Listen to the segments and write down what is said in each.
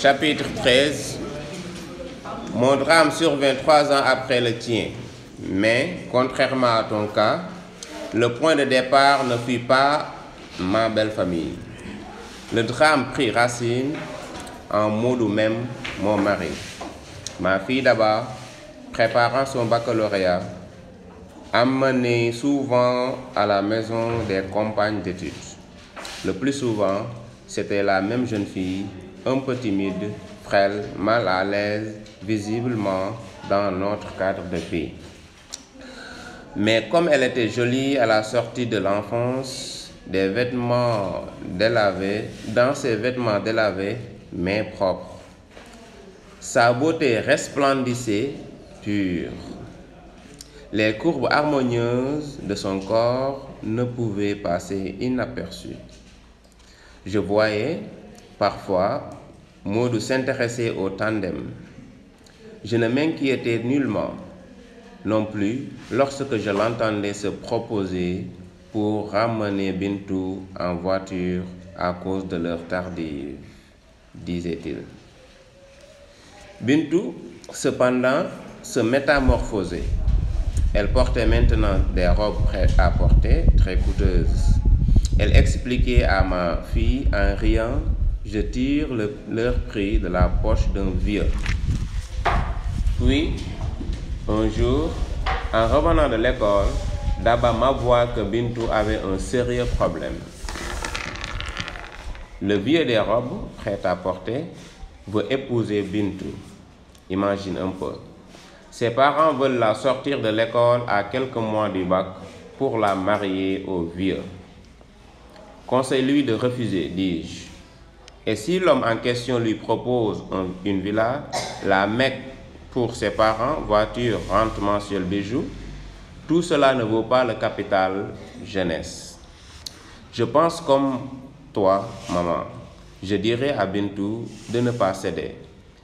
Chapitre 13. Mon drame survint 3 ans après le tien, mais, contrairement à ton cas, le point de départ ne fut pas ma belle famille. Le drame prit racine en Modou même, mon mari. Ma fille d'abord, préparant son baccalauréat, amenée souvent à la maison des compagnes d'études. Le plus souvent, c'était la même jeune fille, un peu timide, frêle, mal à l'aise, visiblement dans notre cadre de vie. Mais comme elle était jolie à la sortie de l'enfance, dans ses vêtements délavés, mais propres. Sa beauté resplendissait pure. Les courbes harmonieuses de son corps ne pouvaient passer inaperçues. Je voyais, parfois, Modou s'intéresser au tandem. Je ne m'inquiétais nullement, non plus, lorsque je l'entendais se proposer pour ramener Bintou en voiture à cause de l'heure tardive, disait-il. Bintou, cependant, se métamorphosait. Elle portait maintenant des robes prêtes à porter, très coûteuses. Elle expliquait à ma fille en riant: je tire leur prix de la poche d'un vieux. Puis, un jour, en revenant de l'école, Daba m'avoua que Bintou avait un sérieux problème. Le vieux des robes prêtes à porter veut épouser Bintou. Imagine un peu. Ses parents veulent la sortir de l'école à quelques mois du bac pour la marier au vieux. Conseille-lui de refuser, dis-je. Et si l'homme en question lui propose une villa, la Mecque pour ses parents, voiture, rente mensuelle, bijoux, tout cela ne vaut pas le capital jeunesse. Je pense comme toi, maman. Je dirais à Bintou de ne pas céder.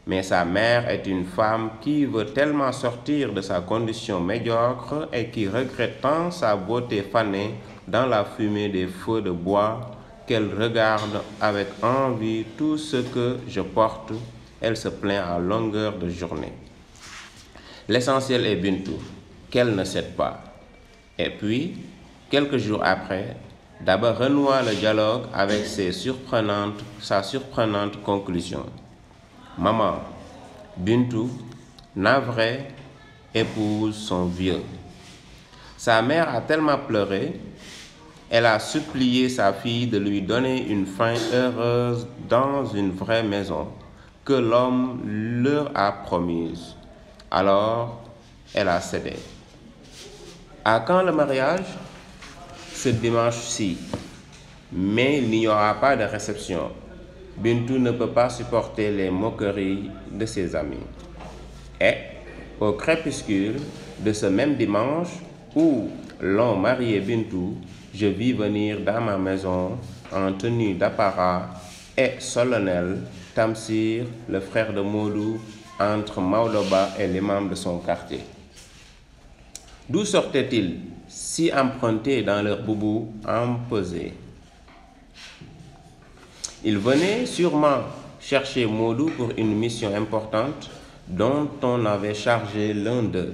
Mais sa mère est une femme qui veut tellement sortir de sa condition médiocre et qui regrette tant sa beauté fanée dans la fumée des feux de bois qu'elle regarde avec envie tout ce que je porte. Elle se plaint à longueur de journée. L'essentiel est Bintou, qu'elle ne cède pas. Et puis, quelques jours après, Daba renoua le dialogue avec sa surprenante conclusion. Maman, Bintou, navrée, épouse son vieux. Sa mère a tellement pleuré, elle a supplié sa fille de lui donner une fin heureuse dans une vraie maison que l'homme leur a promise. Alors, elle a cédé. À quand le mariage? Ce dimanche-ci. Mais il n'y aura pas de réception. Bintou ne peut pas supporter les moqueries de ses amis. Et, au crépuscule de ce même dimanche où l'on mariait Bintou, je vis venir dans ma maison, en tenue d'apparat et solennel, Tamsir, le frère de Modou, entre Maodoba et l'imam de son quartier. D'où sortaient-ils, si empruntés dans leur boubou empesé? Ils venaient sûrement chercher Modou pour une mission importante dont on avait chargé l'un d'eux.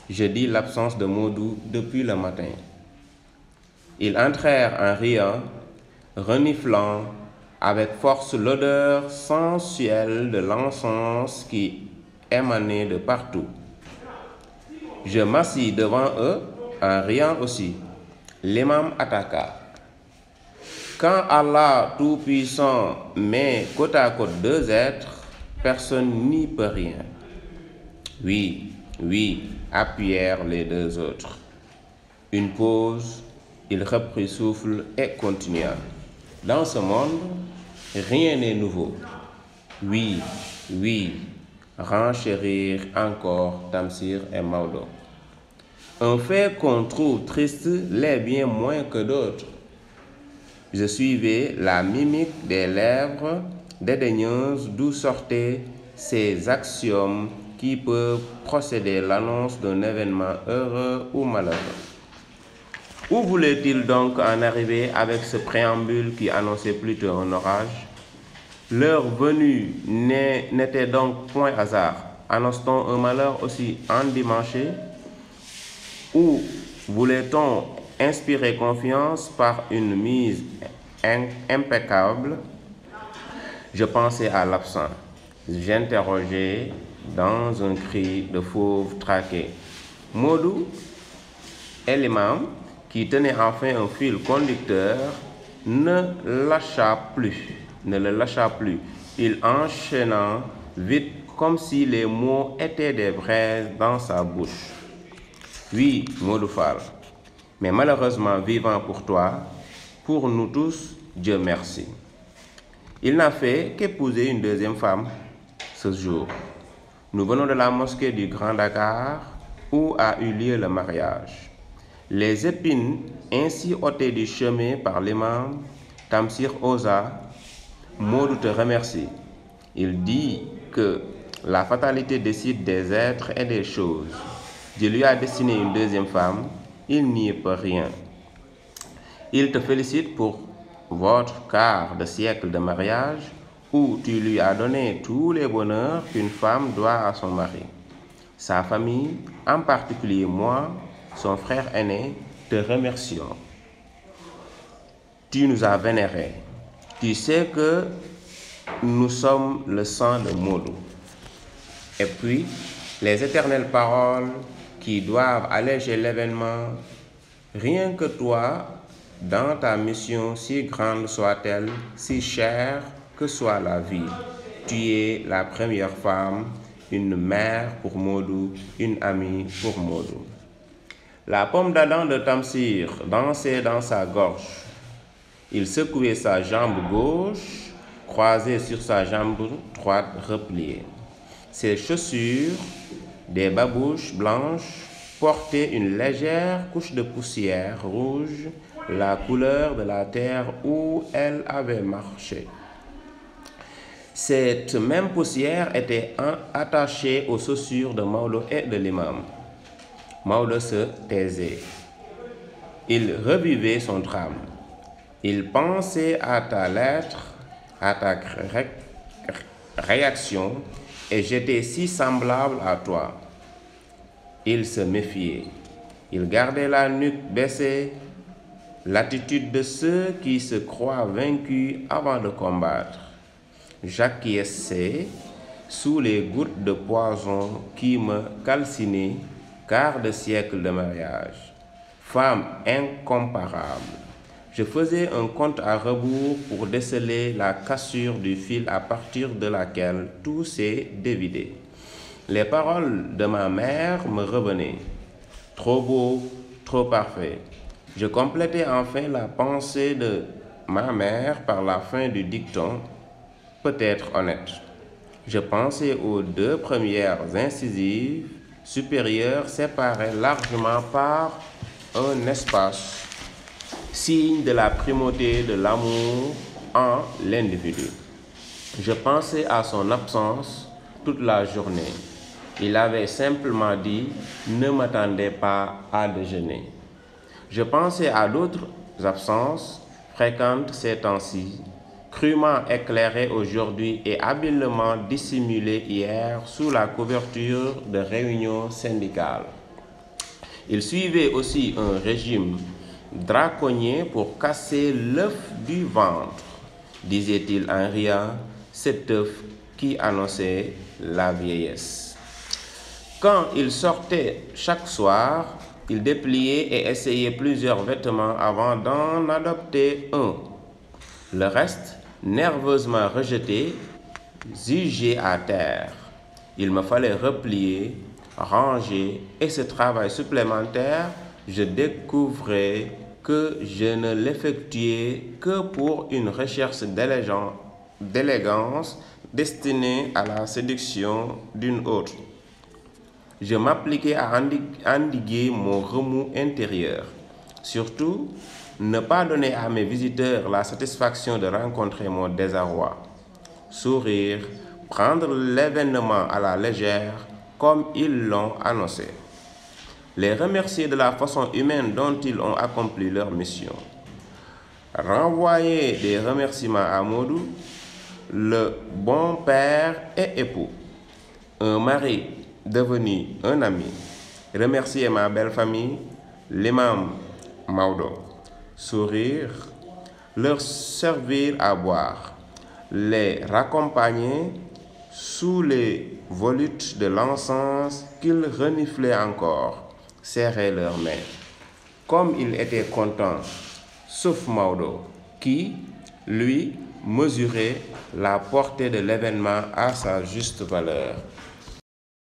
Je dis l'absence de Modou depuis le matin. Ils entrèrent en riant, reniflant avec force l'odeur sensuelle de l'encens qui émanait de partout. Je m'assis devant eux en riant aussi. L'imam attaqua. Quand Allah Tout-Puissant met côte à côte deux êtres, personne n'y peut rien. Oui, oui, appuyèrent les deux autres. Une pause, il reprit souffle et continua. Dans ce monde, rien n'est nouveau. Oui, oui, renchérirent encore Tamsir et Maodo. Un fait qu'on trouve triste l'est bien moins que d'autres. Je suivais la mimique des lèvres dédaigneuses d'où sortaient ces axiomes qui peuvent procéder l'annonce d'un événement heureux ou malheureux. Où voulait-il donc en arriver avec ce préambule qui annonçait plutôt un orage? Leur venue n'était donc point hasard. Annonce-t-on un malheur aussi endimanché? Ou voulait-on inspirer confiance par une mise impeccable? Je pensais à l'absent. J'interrogeais dans un cri de fauve traqué. Modou et l'imam, qui tenait enfin un fil conducteur, ne le lâcha plus. Il enchaîna vite comme si les mots étaient des braises dans sa bouche. Oui, Modou Fall, mais malheureusement vivant pour toi, pour nous tous, Dieu merci. Il n'a fait qu'épouser une deuxième femme ce jour. Nous venons de la mosquée du Grand Dakar où a eu lieu le mariage. Les épines ainsi ôtées du chemin par l'imam, Tamsir osa. Modou te remercie. Il dit que la fatalité décide des êtres et des choses. Dieu lui a destiné une deuxième femme, il n'y peut rien. Il te félicite pour votre quart de siècle de mariage où tu lui as donné tous les bonheurs qu'une femme doit à son mari. Sa famille, en particulier moi, son frère aîné, te remercions. Tu nous as vénérés. Tu sais que nous sommes le sang de Modou. Et puis, les éternelles paroles qui doivent alléger l'événement, rien que toi, dans ta mission, si grande soit-elle, si chère que soit la vie, tu es la première femme, une mère pour Modou, une amie pour Modou. La pomme d'Adam de Tamsir dansait dans sa gorge. Il secouait sa jambe gauche, croisée sur sa jambe droite repliée. Ses chaussures, des babouches blanches, portaient une légère couche de poussière rouge, la couleur de la terre où elle avait marché. Cette même poussière était attachée aux chaussures de Maodo et de l'imam. Maodo se taisait. Il revivait son drame. Il pensait à ta lettre, à ta réaction, et j'étais si semblable à toi. Il se méfiait. Il gardait la nuque baissée, l'attitude de ceux qui se croient vaincus avant de combattre. J'acquiesçais sous les gouttes de poison qui me calcinaient, quart de siècle de mariage. Femme incomparable. Je faisais un compte à rebours pour déceler la cassure du fil à partir de laquelle tout s'est dévidé. Les paroles de ma mère me revenaient. Trop beau, trop parfait. Je complétais enfin la pensée de ma mère par la fin du dicton, peut-être honnête. Je pensais aux deux premières incisives supérieures séparées largement par un espace, signe de la primauté de l'amour en l'individu. Je pensais à son absence toute la journée. Il avait simplement dit « Ne m'attendez pas à déjeuner ». Je pensais à d'autres absences fréquentes ces temps-ci, crûment éclairées aujourd'hui et habilement dissimulées hier sous la couverture de réunions syndicales. Il suivait aussi un régime draconien pour casser l'œuf du ventre, disait-il en riant, cet œuf qui annonçait la vieillesse. Quand il sortait chaque soir, il dépliait et essayait plusieurs vêtements avant d'en adopter un. Le reste, nerveusement rejeté, jugé à terre. Il me fallait replier, ranger, et ce travail supplémentaire, je découvrais que je ne l'effectuais que pour une recherche d'élégance destinée à la séduction d'une autre. Je m'appliquais à endiguer mon remous intérieur. Surtout, ne pas donner à mes visiteurs la satisfaction de rencontrer mon désarroi. Sourire, prendre l'événement à la légère comme ils l'ont annoncé. Les remercier de la façon humaine dont ils ont accompli leur mission. Renvoyer des remerciements à Modou, le bon père et époux, un mari devenu un ami, remercier ma belle famille, l'imam Maodo, sourire, leur servir à boire, les raccompagner sous les volutes de l'encens qu'ils reniflaient encore, serrer leurs mains. Comme ils étaient contents, sauf Maodo, qui, lui, mesurait la portée de l'événement à sa juste valeur.